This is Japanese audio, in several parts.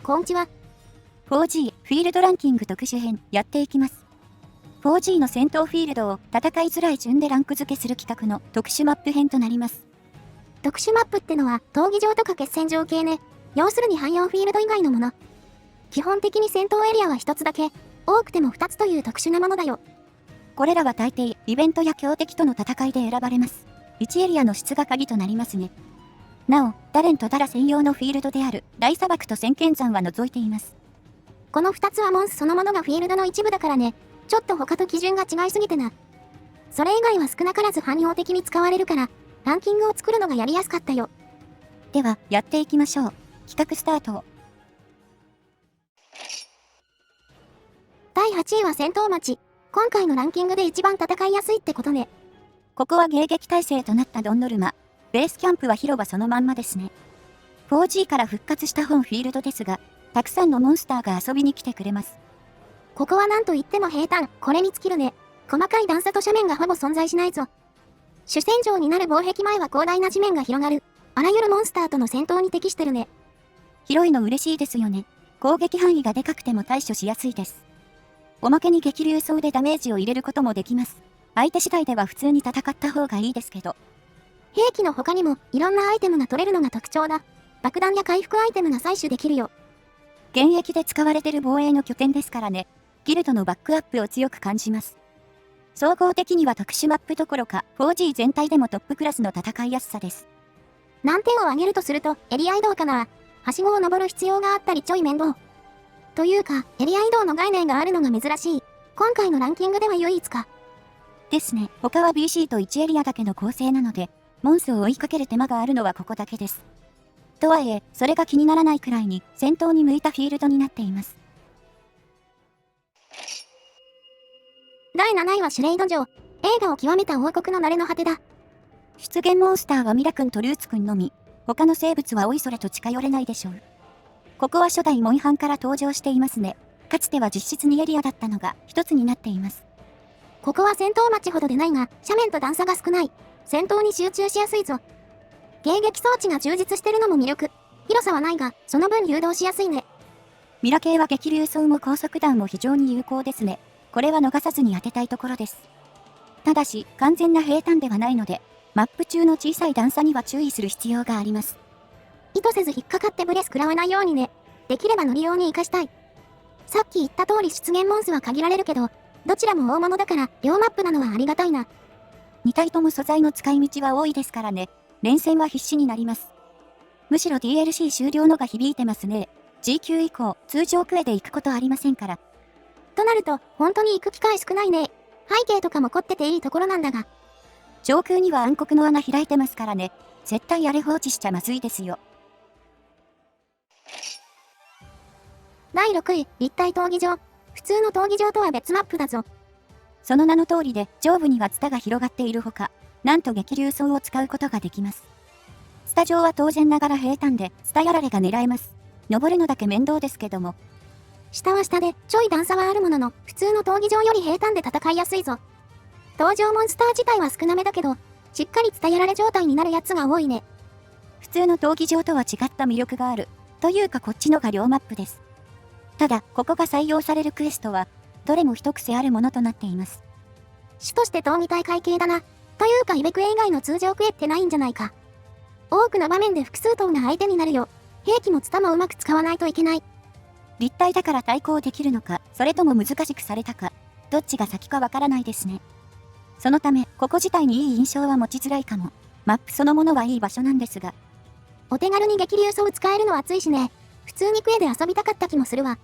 こんちは。4G フィールドランキング特殊編やっていきます。4G の戦闘フィールドを戦いづらい順でランク付けする企画の特殊マップ編となります。特殊マップってのは闘技場とか決戦場系ね。要するに汎用フィールド以外のもの。基本的に戦闘エリアは一つだけ、多くても2つという特殊なものだよ。これらは大抵イベントや強敵との戦いで選ばれます。1エリアの質が鍵となりますね。なお、ダレンとダラ専用のフィールドである大砂漠と千剣山は除いています。この2つはモンスそのものがフィールドの一部だからね。ちょっと他と基準が違いすぎてな。それ以外は少なからず汎用的に使われるから、ランキングを作るのがやりやすかったよ。では、やっていきましょう。企画スタート。第8位は戦闘町。今回のランキングで一番戦いやすいってことね。ここは迎撃態勢となったドンノルマ。ベースキャンプは広場そのまんまですね。4G から復活した本フィールドですが、たくさんのモンスターが遊びに来てくれます。ここはなんといっても平坦、これに尽きるね。細かい段差と斜面がほぼ存在しないぞ。主戦場になる防壁前は広大な地面が広がる。あらゆるモンスターとの戦闘に適してるね。広いの嬉しいですよね。攻撃範囲がでかくても対処しやすいです。おまけに激流走でダメージを入れることもできます。相手次第では普通に戦った方がいいですけど。兵器の他にもいろんなアイテムが取れるのが特徴だ。爆弾や回復アイテムが採取できるよ。現役で使われてる防衛の拠点ですからね。ギルドのバックアップを強く感じます。総合的には特殊マップどころか 4G 全体でもトップクラスの戦いやすさです。難点を挙げるとするとエリア移動かな。はしごを登る必要があったりちょい面倒。というか、エリア移動の概念があるのが珍しい。今回のランキングでは唯一か。ですね。他は BC と1エリアだけの構成なので、モンスを追いかける手間があるのはここだけです。とはいえ、それが気にならないくらいに戦闘に向いたフィールドになっています。第7位はシュレイド城。映画を極めた王国の慣れの果てだ。出現モンスターはミラ君とルーツ君のみ。他の生物はおいそれと近寄れないでしょう。ここは初代モンハンから登場していますね。かつては実質2エリアだったのが一つになっています。ここは戦闘町ほどでないが、斜面と段差が少ない。戦闘に集中しやすいぞ。迎撃装置が充実してるのも魅力。広さはないが、その分誘導しやすいね。ミラ系は激流走も高速弾も非常に有効ですね。これは逃さずに当てたいところです。ただし、完全な平坦ではないので、マップ中の小さい段差には注意する必要があります。意図せず引っかかってブレス食らわないようにね。できれば乗り用に活かしたい。さっき言った通り出現モンスは限られるけど、どちらも大物だから両マップなのはありがたいな。2体とも素材の使い道は多いですからね。連戦は必至になります。むしろ DLC 終了のが響いてますね。G 級以降、通常クエで行くことありませんから。となると、本当に行く機会少ないね。背景とかも凝ってていいところなんだが。上空には暗黒の穴開いてますからね。絶対あれ放置しちゃまずいですよ。第6位、立体闘技場。普通の闘技場とは別マップだぞ。その名の通りで、上部にはツタが広がっているほか、なんと激流走を使うことができます。ツタ上は当然ながら平坦で、ツタやられが狙えます。登るのだけ面倒ですけども。下は下で、ちょい段差はあるものの、普通の闘技場より平坦で戦いやすいぞ。登場モンスター自体は少なめだけど、しっかりツタやられ状態になるやつが多いね。普通の闘技場とは違った魅力がある。というかこっちのが両マップです。ただ、ここが採用されるクエストは、どれも一癖あるものとなっています。主として闘技大会系だな。というかイベクエ以外の通常クエってないんじゃないか。多くの場面で複数闘が相手になるよ。兵器もツタもうまく使わないといけない。立体だから対抗できるのか、それとも難しくされたか、どっちが先かわからないですね。そのため、ここ自体にいい印象は持ちづらいかも。マップそのものはいい場所なんですが。お手軽に激流走を使えるのは熱いしね。普通にクエで遊びたかった気もするわ。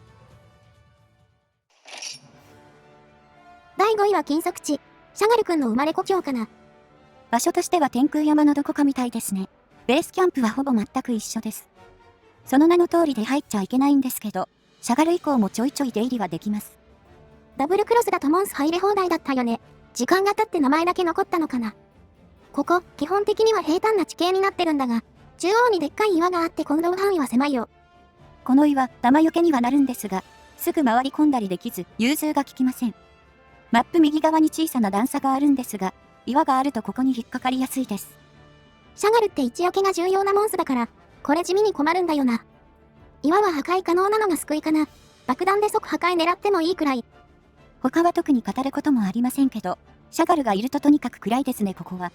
第5位は金属地。シャガル君の生まれ故郷かな。場所としては天空山のどこかみたいですね。ベースキャンプはほぼ全く一緒です。その名の通りで入っちゃいけないんですけど、シャガル以降もちょいちょい出入りはできます。ダブルクロスだとモンス入れ放題だったよね。時間が経って名前だけ残ったのかな。ここ、基本的には平坦な地形になってるんだが、中央にでっかい岩があって混同範囲は狭いよ。この岩、弾よけにはなるんですが、すぐ回り込んだりできず、融通が効きません。マップ右側に小さな段差があるんですが、岩があるとここに引っかかりやすいです。シャガルって位置よけが重要なモンスだから、これ地味に困るんだよな。岩は破壊可能なのが救いかな。爆弾で即破壊狙ってもいいくらい。他は特に語ることもありませんけど、シャガルがいるととにかく暗いですねここは。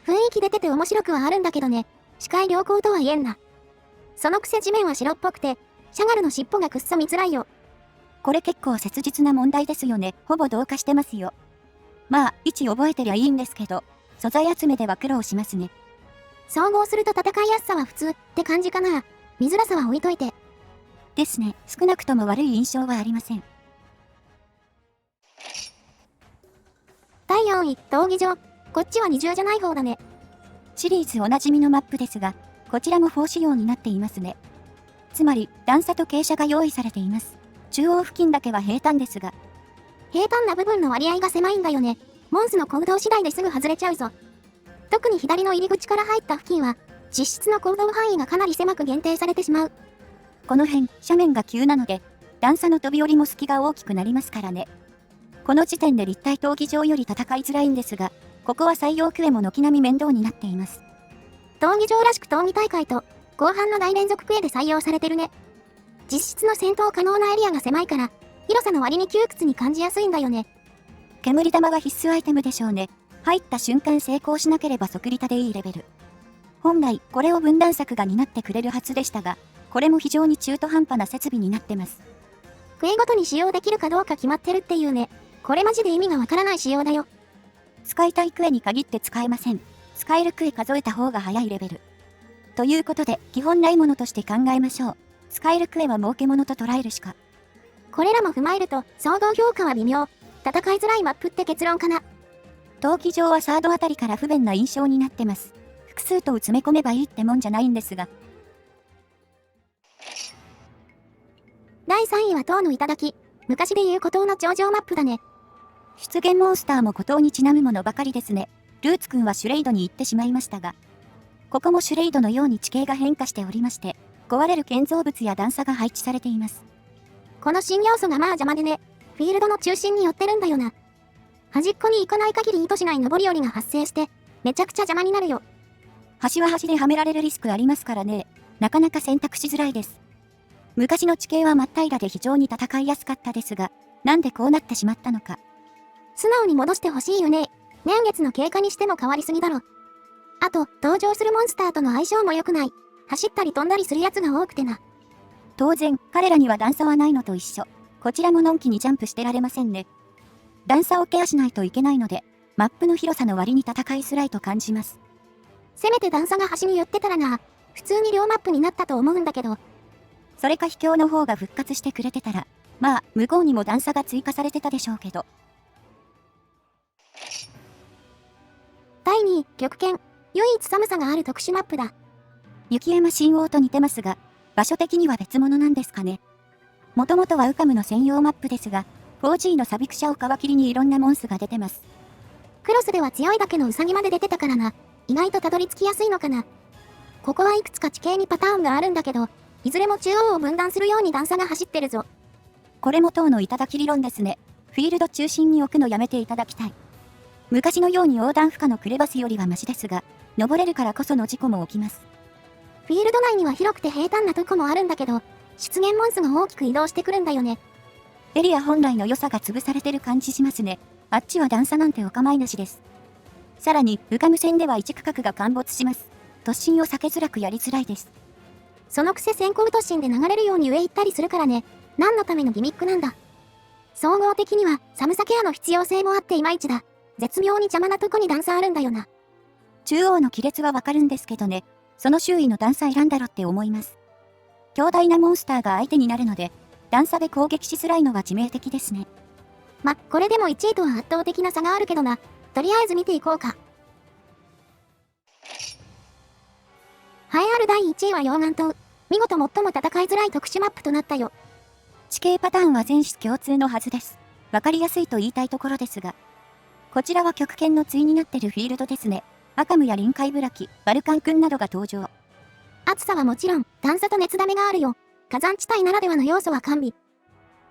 雰囲気出てて面白くはあるんだけどね。視界良好とは言えんな。そのくせ地面は白っぽくて、シャガルの尻尾がくっそ見づらいよ。これ結構切実な問題ですよね。ほぼ同化してますよ。まあ、位置覚えてりゃいいんですけど、素材集めでは苦労しますね。総合すると戦いやすさは普通って感じかな。見づらさは置いといて。ですね。少なくとも悪い印象はありません。第4位、闘技場。こっちは二重じゃない方だね。シリーズおなじみのマップですが、こちらも4仕様になっていますね。つまり、段差と傾斜が用意されています。中央付近だけは平坦ですが、平坦な部分の割合が狭いんだよね。モンスの行動次第ですぐ外れちゃうぞ。特に左の入り口から入った付近は、実質の行動範囲がかなり狭く限定されてしまう。この辺、斜面が急なので、段差の飛び降りも隙が大きくなりますからね。この時点で立体闘技場より戦いづらいんですが、ここは採用クエも軒並み面倒になっています。闘技場らしく闘技大会と、後半の大連続クエで採用されてるね。実質の戦闘可能なエリアが狭いから、広さの割に窮屈に感じやすいんだよね。煙玉は必須アイテムでしょうね。入った瞬間成功しなければ即リタでいいレベル。本来、これを分断策が担ってくれるはずでしたが、これも非常に中途半端な設備になってます。クエごとに使用できるかどうか決まってるっていうね。これマジで意味がわからない仕様だよ。使いたいクエに限って使えません。使えるクエ数えた方が早いレベル。ということで、基本ないものとして考えましょう。使えるクエは儲け物と捉えるしか。これらも踏まえると、総合評価は微妙。戦いづらいマップって結論かな。闘技場はサードあたりから不便な印象になってます。複数と詰め込めばいいってもんじゃないんですが。第3位は塔の頂。昔で言う孤島の頂上マップだね。出現モンスターも孤島にちなむものばかりですね。ルーツくんはシュレイドに行ってしまいましたが、ここもシュレイドのように地形が変化しておりまして、壊れる建造物や段差が配置されています。この新要素がまあ邪魔でね、フィールドの中心に寄ってるんだよな。端っこに行かない限り意図しない上り下りが発生して、めちゃくちゃ邪魔になるよ。端は端ではめられるリスクありますからね。なかなか選択しづらいです。昔の地形は真っ平らで非常に戦いやすかったですが、なんでこうなってしまったのか。素直に戻してほしいよね。年月の経過にしても変わりすぎだろ。あと、登場するモンスターとの相性も良くない。走ったり飛んだりするやつが多くてな。当然、彼らには段差はないのと一緒。こちらものんきにジャンプしてられませんね。段差をケアしないといけないので、マップの広さの割に戦いづらいと感じます。せめて段差が端に寄ってたらな。普通に両マップになったと思うんだけど。それか秘境の方が復活してくれてたら、まあ、向こうにも段差が追加されてたでしょうけど。第2位、極剣。唯一寒さがある特殊マップだ。雪山神王と似てますが、場所的には別物なんですかね。もともとはウカムの専用マップですが、4G のサビクシャを皮切りにいろんなモンスが出てます。クロスでは強いだけのウサギまで出てたからな。意外とたどり着きやすいのかな。ここはいくつか地形にパターンがあるんだけど、いずれも中央を分断するように段差が走ってるぞ。これも塔の頂理論ですね。フィールド中心に置くのやめていただきたい。昔のように横断不可のクレバスよりはマシですが、登れるからこその事故も起きます。フィールド内には広くて平坦なとこもあるんだけど、出現モンスが大きく移動してくるんだよね。エリア本来の良さが潰されてる感じしますね。あっちは段差なんてお構いなしです。さらに、ウカム線では一区画が陥没します。突進を避けづらくやりづらいです。そのくせ先行突進で流れるように上行ったりするからね。何のためのギミックなんだ。総合的には寒さケアの必要性もあっていまいちだ。絶妙に邪魔なとこに段差あるんだよな。中央の亀裂はわかるんですけどね。その周囲の段差選んだろって思います。強大なモンスターが相手になるので、段差で攻撃しづらいのは致命的ですね。ま、これでも1位とは圧倒的な差があるけどな。とりあえず見ていこうか。栄えある第1位は溶岩島。見事最も戦いづらい特殊マップとなったよ。地形パターンは全種共通のはずです。わかりやすいと言いたいところですが。こちらは極限の対になってるフィールドですね。アカムや臨海ブラキ、バルカン君などが登場。暑さはもちろん、段差と熱ダメがあるよ。火山地帯ならではの要素は完備。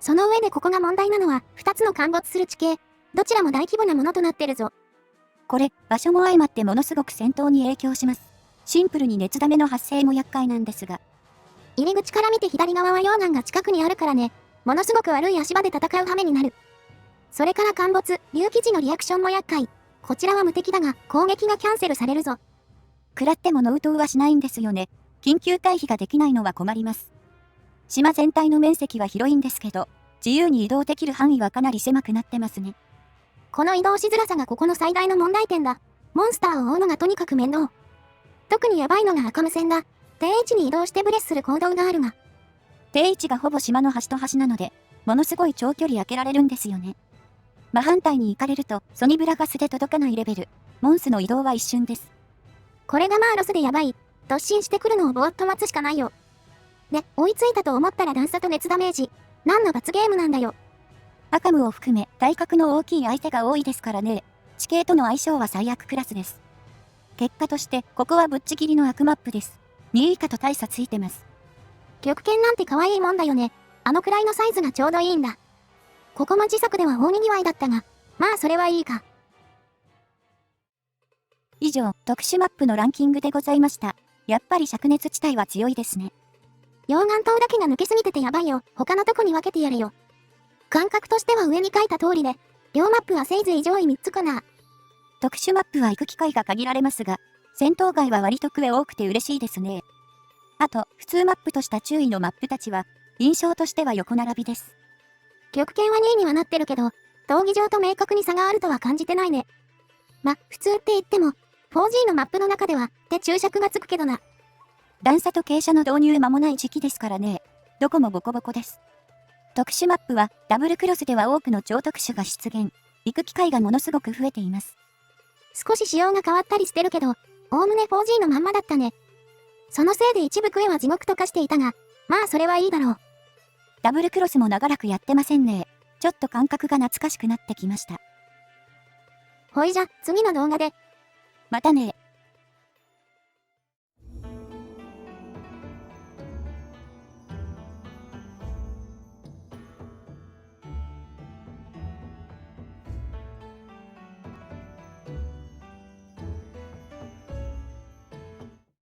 その上でここが問題なのは、2つの陥没する地形。どちらも大規模なものとなってるぞ。これ、場所も相まってものすごく戦闘に影響します。シンプルに熱ダメの発生も厄介なんですが。入り口から見て左側は溶岩が近くにあるからね。ものすごく悪い足場で戦う羽目になる。それから陥没、隆起時のリアクションも厄介。こちらは無敵だが、攻撃がキャンセルされるぞ。食らってもノウトウはしないんですよね。緊急回避ができないのは困ります。島全体の面積は広いんですけど、自由に移動できる範囲はかなり狭くなってますね。この移動しづらさがここの最大の問題点だ。モンスターを追うのがとにかく面倒。特にヤバいのが赤無線だ。定位置に移動してブレスする行動があるが。定位置がほぼ島の端と端なので、ものすごい長距離開けられるんですよね。真反対に行かれると、ソニブラガスで届かないレベル。モンスの移動は一瞬です。これがまあロスでヤバい。突進してくるのをぼーっと待つしかないよ。で、追いついたと思ったら段差と熱ダメージ。何の罰ゲームなんだよ。アカムを含め体格の大きい相手が多いですからね。地形との相性は最悪クラスです。結果として、ここはぶっちぎりの悪マップです。2位以下と大差ついてます。玉剣なんて可愛いもんだよね。あのくらいのサイズがちょうどいいんだ。ここも自作では大賑わいだったが、まあそれはいいか。以上、特殊マップのランキングでございました。やっぱり灼熱地帯は強いですね。溶岩島だけが抜けすぎててやばいよ。他のとこに分けてやれよ。感覚としては上に書いた通りで、両マップはせいぜい上位3つかな。特殊マップは行く機会が限られますが、戦闘外は割とクエ多くて嬉しいですね。あと、普通マップとした注意のマップたちは、印象としては横並びです。玉剣は2位にはなってるけど、闘技場と明確に差があるとは感じてないね。ま、普通って言っても、4G のマップの中では、って注釈がつくけどな。段差と傾斜の導入間もない時期ですからね。どこもボコボコです。特殊マップは、ダブルクロスでは多くの超特殊が出現。行く機会がものすごく増えています。少し仕様が変わったりしてるけど、おおむね 4G のまんまだったね。そのせいで一部クエは地獄と化していたが、まあそれはいいだろう。ダブルクロスも長らくやってませんね。ちょっと感覚が懐かしくなってきました。ほいじゃ、次の動画で。またね。